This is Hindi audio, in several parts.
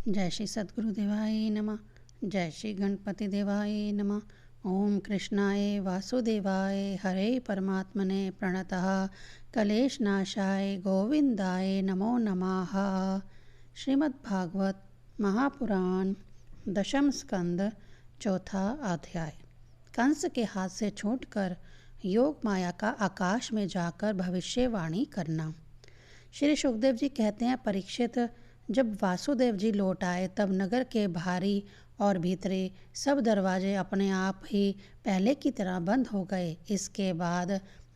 जय श्री सद्गुरु देवाय नमः। जय श्री गणपति देवाय नमः। ओम कृष्णाय वासुदेवाय हरे परमात्मने प्रणतः कलेशनाशाय गोविंदाय नमो नमः। श्रीमद्भागवत महापुराण दशम स्कंद चौथा अध्याय। कंस के हाथ से छूटकर योग माया का आकाश में जाकर भविष्यवाणी करना। श्री सुखदेव जी कहते हैं, परीक्षित, जब वासुदेव जी लौट आए तब नगर के बाहरी और भीतरे सब दरवाजे अपने आप ही पहले की तरह बंद हो गए। इसके बाद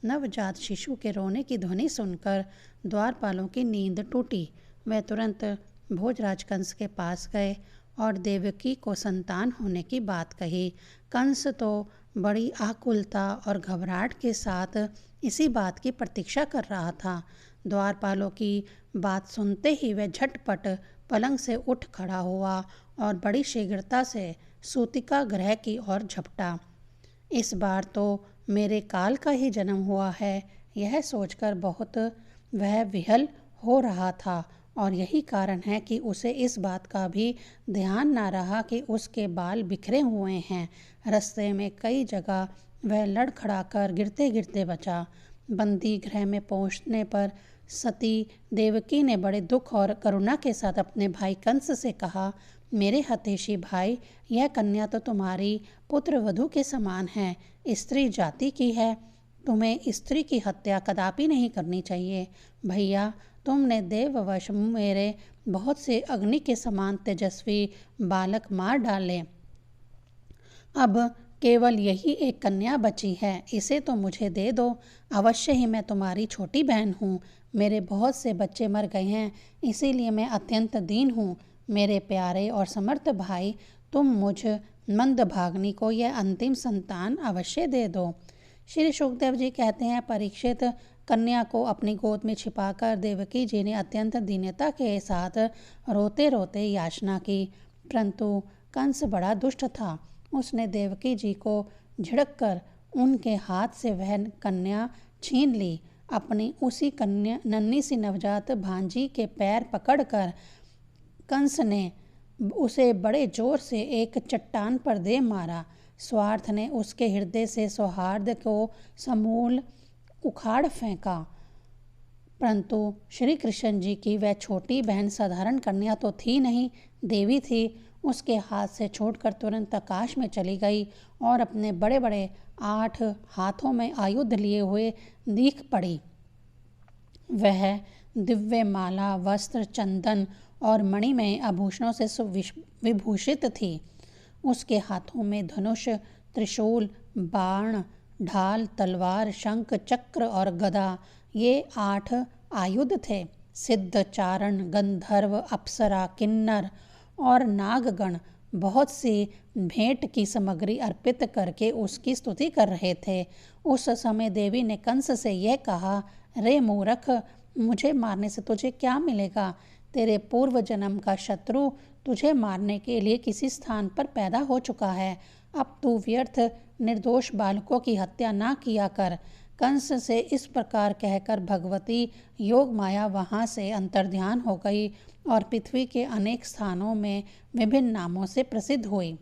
नवजात शिशु के रोने की ध्वनि सुनकर द्वारपालों की नींद टूटी। वे तुरंत भोजराज कंस के पास गए और देवकी को संतान होने की बात कही। कंस तो बड़ी आकुलता और घबराहट के साथ इसी बात की प्रतीक्षा कर रहा था। द्वारपालों की बात सुनते ही वह झटपट पलंग से उठ खड़ा हुआ और बड़ी शीघ्रता से सूतिका गृह की ओर झपटा। इस बार तो मेरे काल का ही जन्म हुआ है, यह सोचकर बहुत वह विहल हो रहा था, और यही कारण है कि उसे इस बात का भी ध्यान न रहा कि उसके बाल बिखरे हुए हैं। रास्ते में कई जगह वह लड़खड़ाकर गिरते गिरते बचा। बंदी गृह में पहुंचने पर सती देवकी ने बड़े दुख और करुणा के साथ अपने भाई कंस से कहा, मेरे हतेशी भाई, यह कन्या तो तुम्हारी पुत्र वधू के समान है, स्त्री जाति की है। तुम्हें स्त्री की हत्या कदापि नहीं करनी चाहिए। भैया, तुमने देववश मेरे बहुत से अग्नि के समान तेजस्वी बालक मार डाले। अब केवल यही एक कन्या बची है, इसे तो मुझे दे दो। अवश्य ही मैं तुम्हारी छोटी बहन हूँ। मेरे बहुत से बच्चे मर गए हैं, इसीलिए मैं अत्यंत दीन हूँ। मेरे प्यारे और समर्थ भाई, तुम मुझ मंदभाग्नि को यह अंतिम संतान अवश्य दे दो। श्री सुखदेव जी कहते हैं, परीक्षित, कन्या को अपनी गोद में छिपाकर देवकी जी ने अत्यंत दीनता के साथ रोते रोते याचना की। परंतु कंस बड़ा दुष्ट था। उसने देवकी जी को झिड़क कर उनके हाथ से वह कन्या छीन ली। अपनी उसी कन्या नन्ही सी नवजात भांजी के पैर पकड़कर कंस ने उसे बड़े जोर से एक चट्टान पर दे मारा। स्वार्थ ने उसके हृदय से सौहार्द को समूल उखाड़ फेंका। परंतु श्री कृष्ण जी की वह छोटी बहन साधारण कन्या तो थी नहीं, देवी थी। उसके हाथ से छूटकर तुरंत आकाश में चली गई और अपने बड़े बड़े 8 हाथों में आयुध लिए हुए दिख पड़ी। वह दिव्य माला, वस्त्र, चंदन और मणिमय आभूषणों से विभूषित थी। उसके हाथों में धनुष, त्रिशूल, बाण, ढाल, तलवार, शंख, चक्र और गदा, ये 8 आयुध थे। सिद्ध, चारण, गंधर्व, अप्सरा, किन्नर और नागगण बहुत सी भेंट की सामग्री अर्पित करके उसकी स्तुति कर रहे थे। उस समय देवी ने कंस से यह कहा, रे मूर्ख, मुझे मारने से तुझे क्या मिलेगा? तेरे पूर्व जन्म का शत्रु तुझे मारने के लिए किसी स्थान पर पैदा हो चुका है। अब तू व्यर्थ निर्दोष बालकों की हत्या ना किया कर। कंस से इस प्रकार कहकर भगवती योग माया वहाँ से अंतर्ध्यान हो गई और पृथ्वी के अनेक स्थानों में विभिन्न नामों से प्रसिद्ध हुई।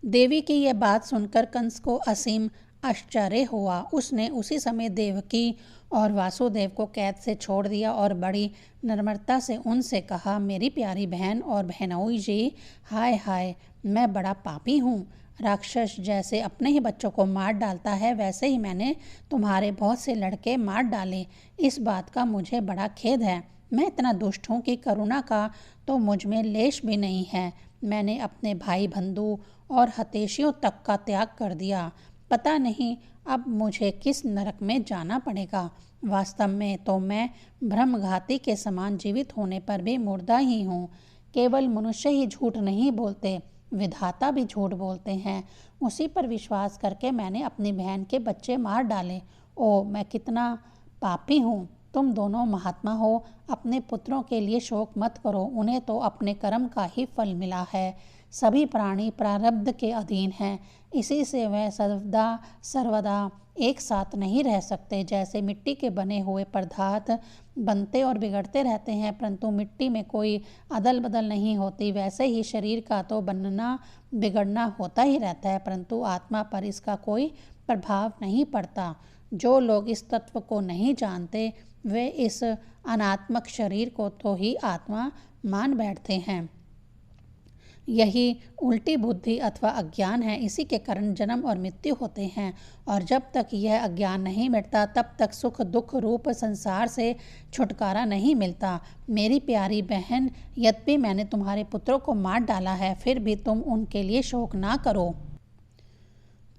देवी की यह बात सुनकर कंस को असीम आश्चर्य हुआ। उसने उसी समय देवकी और वासुदेव को कैद से छोड़ दिया और बड़ी निर्ममता से उनसे कहा, मेरी प्यारी बहन और बहनोई जी, हाय हाय, मैं बड़ा पापी हूँ। राक्षस जैसे अपने ही बच्चों को मार डालता है, वैसे ही मैंने तुम्हारे बहुत से लड़के मार डाले। इस बात का मुझे बड़ा खेद है। मैं इतना दुष्ट हूँ कि करुणा का तो मुझ में लेश भी नहीं है। मैंने अपने भाई बंधु और हतेशियों तक का त्याग कर दिया। पता नहीं अब मुझे किस नरक में जाना पड़ेगा। वास्तव में तो मैं ब्रह्मघाती के समान जीवित होने पर भी मुर्दा ही हूँ। केवल मनुष्य ही झूठ नहीं बोलते, विधाता भी झूठ बोलते हैं। उसी पर विश्वास करके मैंने अपनी बहन के बच्चे मार डाले। ओ, मैं कितना पापी हूँ। तुम दोनों महात्मा हो, अपने पुत्रों के लिए शोक मत करो, उन्हें तो अपने कर्म का ही फल मिला है। सभी प्राणी प्रारब्ध के अधीन हैं, इसी से वह सर्वदा एक साथ नहीं रह सकते। जैसे मिट्टी के बने हुए पदार्थ बनते और बिगड़ते रहते हैं, परंतु मिट्टी में कोई अदल बदल नहीं होती, वैसे ही शरीर का तो बनना बिगड़ना होता ही रहता है, परंतु आत्मा पर इसका कोई प्रभाव नहीं पड़ता। जो लोग इस तत्व को नहीं जानते वे इस अनात्मक शरीर को तो ही आत्मा मान बैठते हैं। यही उल्टी बुद्धि अथवा अज्ञान है। इसी के कारण जन्म और मृत्यु होते हैं, और जब तक यह अज्ञान नहीं मिटता तब तक सुख दुख रूप संसार से छुटकारा नहीं मिलता। मेरी प्यारी बहन, यद्यपि मैंने तुम्हारे पुत्रों को मार डाला है, फिर भी तुम उनके लिए शोक ना करो,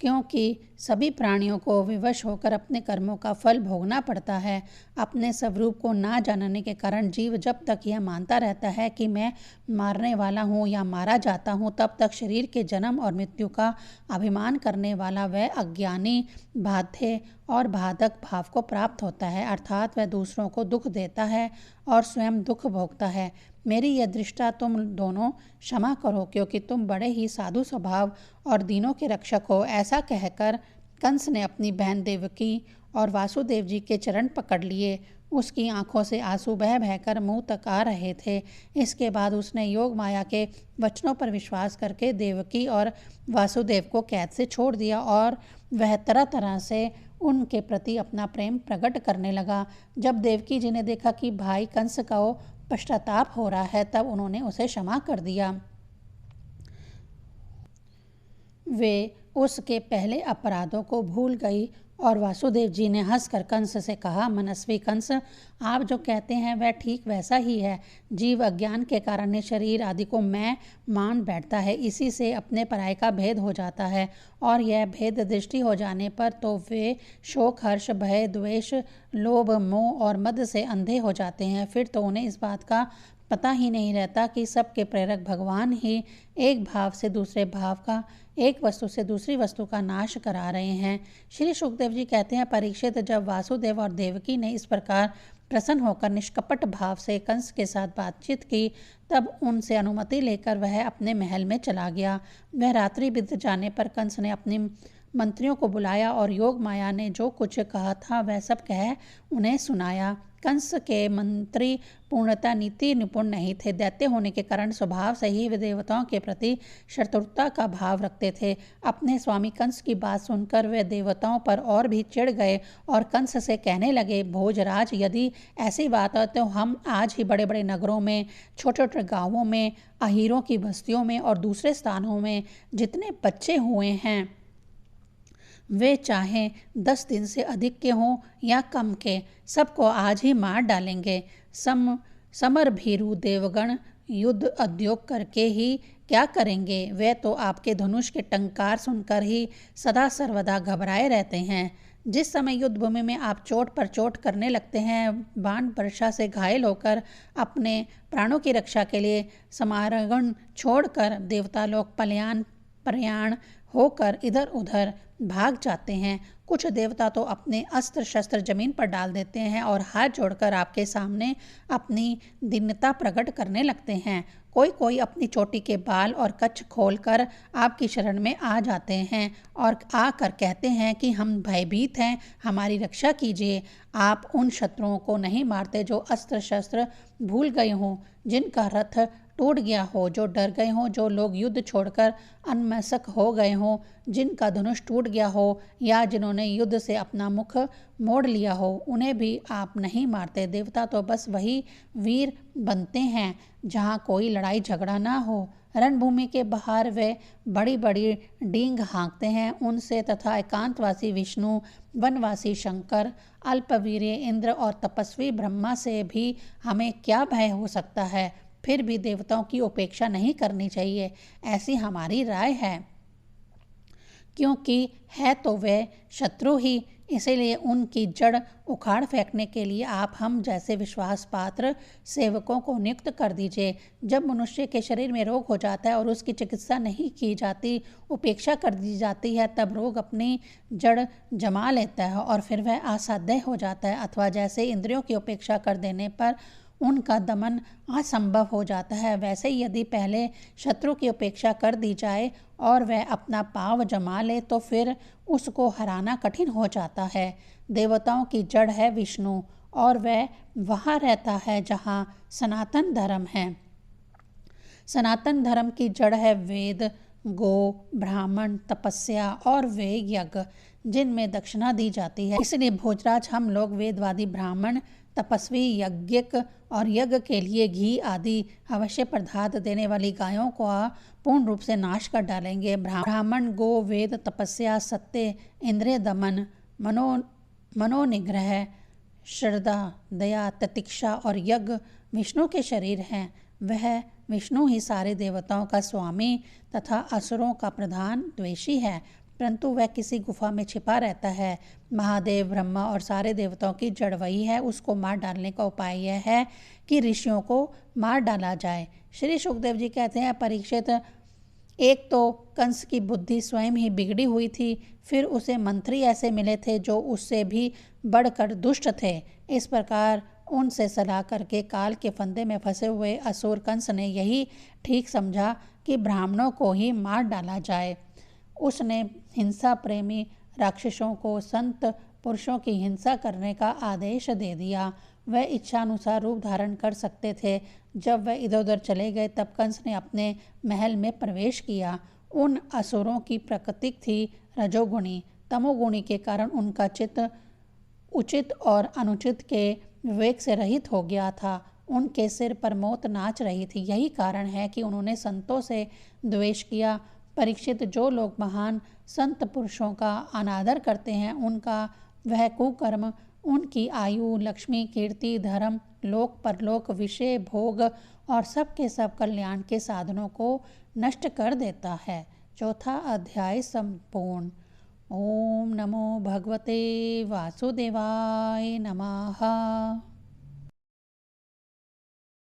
क्योंकि सभी प्राणियों को विवश होकर अपने कर्मों का फल भोगना पड़ता है। अपने स्वरूप को ना जानने के कारण जीव जब तक यह मानता रहता है कि मैं मारने वाला हूँ या मारा जाता हूँ, तब तक शरीर के जन्म और मृत्यु का अभिमान करने वाला वह अज्ञानी बाध्य और बाधक भाव को प्राप्त होता है, अर्थात वह दूसरों को दुख देता है और स्वयं दुख भोगता है। मेरी यह दृष्टा तुम दोनों क्षमा करो, क्योंकि तुम बड़े ही साधु स्वभाव और दीनों के रक्षक हो। ऐसा कहकर कंस ने अपनी बहन देवकी और वासुदेव जी के चरण पकड़ लिए। उसकी आंखों से आंसू बह बहकर मुंह तक आ रहे थे। इसके बाद उसने योग माया के वचनों पर विश्वास करके देवकी और वासुदेव को कैद से छोड़ दिया, और वह तरह तरह से उनके प्रति अपना प्रेम प्रकट करने लगा। जब देवकी जी ने देखा कि भाई कंस का पश्चाताप हो रहा है, तब उन्होंने उसे क्षमा कर दिया। वे उसके पहले अपराधों को भूल गई, और वासुदेव जी ने हंसकर कंस से कहा, मनस्वी कंस, आप जो कहते हैं वह ठीक वैसा ही है। जीव अज्ञान के कारण ही शरीर आदि को मैं मान बैठता है, इसी से अपने पराये का भेद हो जाता है, और यह भेद दृष्टि हो जाने पर तो वे शोक हर्ष भय द्वेष लोभ मोह और मद से अंधे हो जाते हैं। फिर तो उन्हें इस बात का पता ही नहीं रहता कि सबके प्रेरक भगवान ही एक भाव से दूसरे भाव का, एक वस्तु से दूसरी वस्तु का नाश करा रहे हैं। श्री सुखदेव जी कहते हैं, परीक्षित, जब वासुदेव और देवकी ने इस प्रकार प्रसन्न होकर निष्कपट भाव से कंस के साथ बातचीत की, तब उनसे अनुमति लेकर वह अपने महल में चला गया। वह रात्रि बीत जाने पर कंस ने अपनी मंत्रियों को बुलाया और योग माया ने जो कुछ कहा था वह सब कह उन्हें सुनाया। कंस के मंत्री पूर्णतः नीति निपुण नहीं थे। दैत्य होने के कारण स्वभाव से ही वे देवताओं के प्रति शत्रुता का भाव रखते थे। अपने स्वामी कंस की बात सुनकर वे देवताओं पर और भी चिढ़ गए और कंस से कहने लगे, भोजराज, यदि ऐसी बात है तो हम आज ही बड़े बड़े नगरों में, छोटे छोटे गाँवों में, अहीरों की बस्तियों में और दूसरे स्थानों में जितने बच्चे हुए हैं वे चाहे 10 दिन से अधिक के हों या कम के, सबको आज ही मार डालेंगे। समर भीरु देवगण युद्ध उद्योग करके ही क्या करेंगे? वे तो आपके धनुष के टंकार सुनकर ही सदा सर्वदा घबराए रहते हैं। जिस समय युद्ध भूमि में आप चोट पर चोट करने लगते हैं, बाण वर्षा से घायल होकर अपने प्राणों की रक्षा के लिए समारगण छोड़कर देवता लोग प्रयाण होकर इधर उधर भाग जाते हैं। कुछ देवता तो अपने अस्त्र शस्त्र जमीन पर डाल देते हैं और हाथ जोड़कर आपके सामने अपनी दीनता प्रकट करने लगते हैं। कोई कोई अपनी चोटी के बाल और कच्छ खोलकर आपकी शरण में आ जाते हैं और आकर कहते हैं कि हम भयभीत हैं, हमारी रक्षा कीजिए। आप उन शत्रुओं को नहीं मारते जो अस्त्र शस्त्र भूल गए हों, जिनका रथ टूट गया हो, जो डर गए हों, जो लोग युद्ध छोड़कर अनमनस्क हो गए हों, जिनका धनुष टूट गया हो या जिन्होंने युद्ध से अपना मुख मोड़ लिया हो, उन्हें भी आप नहीं मारते। देवता तो बस वही वीर बनते हैं जहाँ कोई लड़ाई झगड़ा ना हो। रणभूमि के बाहर वे बड़ी बड़ी डींग हाँकते हैं, उनसे तथा एकांतवासी विष्णु, वनवासी शंकर, अल्पवीर्य इंद्र और तपस्वी ब्रह्मा से भी हमें क्या भय हो सकता है? फिर भी देवताओं की उपेक्षा नहीं करनी चाहिए, ऐसी हमारी राय है, क्योंकि है तो वे शत्रु ही, इसीलिए उनकी जड़ उखाड़ फेंकने के लिए आप हम जैसे विश्वास पात्र सेवकों को नियुक्त कर दीजिए। जब मनुष्य के शरीर में रोग हो जाता है और उसकी चिकित्सा नहीं की जाती, उपेक्षा कर दी जाती है, तब रोग अपनी जड़ जमा लेता है और फिर वह असाध्य हो जाता है। अथवा जैसे इंद्रियों की उपेक्षा कर देने पर उनका दमन असंभव हो जाता है। वैसे ही यदि पहले शत्रु की उपेक्षा कर दी जाए और वह अपना पांव जमा ले तो फिर उसको हराना कठिन हो जाता है। देवताओं की जड़ है विष्णु और वह वहाँ रहता है जहाँ सनातन धर्म है। सनातन धर्म की जड़ है वेद, गो, ब्राह्मण, तपस्या और वे यज्ञ जिनमें दक्षिणा दी जाती है। इसलिए भोजराज हम लोग वेदवादी ब्राह्मण, तपस्वी, यज्ञिक और यज्ञ के लिए घी आदि अवश्य पदार्थ देने वाली गायों को पूर्ण रूप से नाश कर डालेंगे। ब्राह्मण, गो, वेद, तपस्या, सत्य, इंद्रिय दमन, मनोनिग्रह, श्रद्धा, दया, तितिक्षा और यज्ञ विष्णु के शरीर हैं। वह विष्णु ही सारे देवताओं का स्वामी तथा असुरों का प्रधान द्वेषी है, परंतु वह किसी गुफा में छिपा रहता है। महादेव, ब्रह्मा और सारे देवताओं की जड़ वही है। उसको मार डालने का उपाय यह है कि ऋषियों को मार डाला जाए। श्री सुखदेव जी कहते हैं, परीक्षित, एक तो कंस की बुद्धि स्वयं ही बिगड़ी हुई थी, फिर उसे मंत्री ऐसे मिले थे जो उससे भी बढ़कर दुष्ट थे। इस प्रकार उनसे सलाह करके काल के फंदे में फंसे हुए असुर कंस ने यही ठीक समझा कि ब्राह्मणों को ही मार डाला जाए। उसने हिंसा प्रेमी राक्षसों को संत पुरुषों की हिंसा करने का आदेश दे दिया। वह इच्छानुसार रूप धारण कर सकते थे। जब वह इधर उधर चले गए तब कंस ने अपने महल में प्रवेश किया। उन असुरों की प्रकृति थी रजोगुणी। तमोगुणी के कारण उनका चित्त उचित और अनुचित के विवेक से रहित हो गया था। उनके सिर पर मौत नाच रही थी। यही कारण है कि उन्होंने संतों से द्वेष किया। परीक्षित, जो लोग महान संत पुरुषों का अनादर करते हैं उनका वह कुकर्म उनकी आयु, लक्ष्मी, कीर्ति, धर्म, लोक परलोक, विषय, भोग और सबके सब कल्याण के साधनों को नष्ट कर देता है। चौथा अध्याय संपूर्ण। ओम नमो भगवते वासुदेवाय नमः।